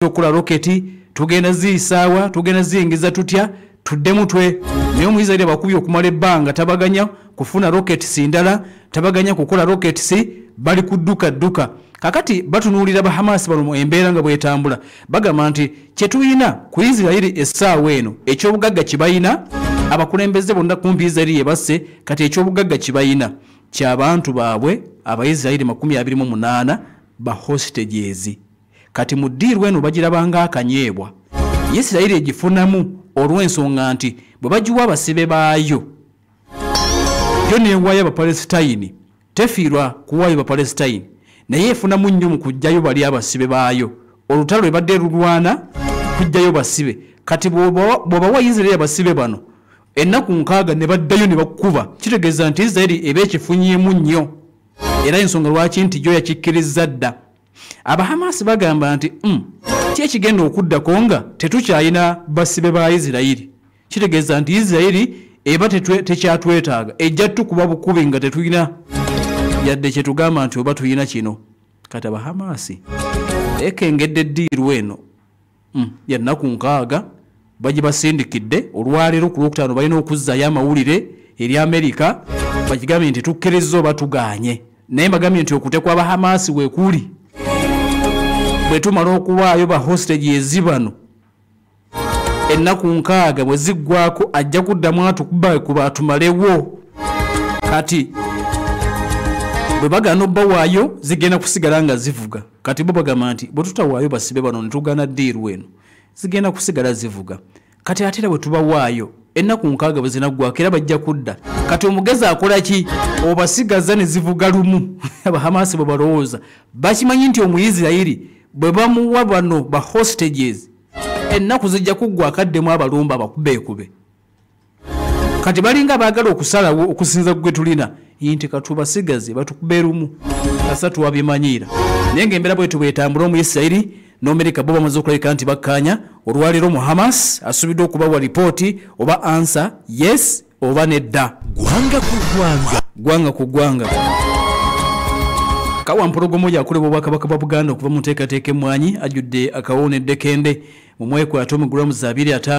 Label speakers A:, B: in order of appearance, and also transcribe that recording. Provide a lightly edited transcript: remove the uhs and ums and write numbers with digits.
A: okula roketi tugenda zisaawa tugenda ziyingiza tutya tudde mutwe naye Omuyisirayiri bakubye okumala ebbanga tabaganya kufuna roketi sindala tabaganya kukola roketi bali kudduka kakati batunuulira ba Hamas bano embeera nga bwetambula bagamba nti kyetuyina ku Isirayiri essaawa eno ekyobugagga kibayina abakulembeze bonna kumpi Isirayiri yebasse kati ekyobugagga kibayina ky'abantu baabwe Abayisirayiri 28 ba hostages kati mu ddiiru eno bagirabanga akanyeebwa Isirayiri egifunamu olw'ensonga nti bwe bagiwa abasibe baayo yo neewaayo Abapalesitayini tefiirwa kuwaayo Abapalesitayini naye efunamu nnyo mu kujjayo bali abasibe baayo olutalo lwe badde lulwana kujjayo basibe kati bw'obawa Isirayiri abasibe bano ennaku 6 ne baddayo ne bakuba kitegeeza nti Isirayiri eba ekifunyiemu nnyo era ensonga lwaki nti jo yakikkiriza dda aba Hamas bagamba nti kyekigenda okuddako nga tetukyayina basibe ba Isirayiri kitegeeza nti Isirayiri eba tekyatwetaaga ejja tukuba bukubi nga tetulina yadde kyetugamba nti oba tulina kino kati aba Hamas ekengedde eddiiru eno ya nnaku 6 bagibasindikidde olwaleero ku Lwokutaano balina okuzzaayo amawulire eri Amerika bagigambye nti tukkiriza oba tuganye naye mbagambye nti okutekwa aba Hamas weekuli bwe tumala okuwaayo ba hostages bano ennaku 6 bwe ziggwako ajja kuddamu atukuba kuba atumalewo kati bwe bagana obbawaayo zigenda kusigala nga zivuga kati bo bagamba nti bwe tutawaayo basibe bano ne tugana ddiiru eno zigenda kusigala zivuga kati ate era bwe tubawaayo ennaku 6 bwe zinaggwako era bajja kudda kati omugezi akola ki obasigaza ne zivuga lumu aba Hamas bwe balowooza bakimanyi nti Omuyisirayiri bwe bamuwa bano ba hostages ennaku zijja kuggwa akaddemu abalumba abakubeekube kati balinga baagala okusalawo okusinza gwe tulina nti katubasigaze batukube lumu kasatu wabimanyira naye ng'embeera bwe tubwetambula Omuyisirayiri n'Amerika bo bamaze okulabika nti bakkaanya olwaleero mu Hamas asuubidde okubawa lipooti oba ansa yes oba nedda gwanga ku gwanga kawampologomo yakolebwa Obwakabaka bwa Buganda okuva mu nteekateeka emmwanyi ajjudde akawonedde kende mu mweko atomi grams 25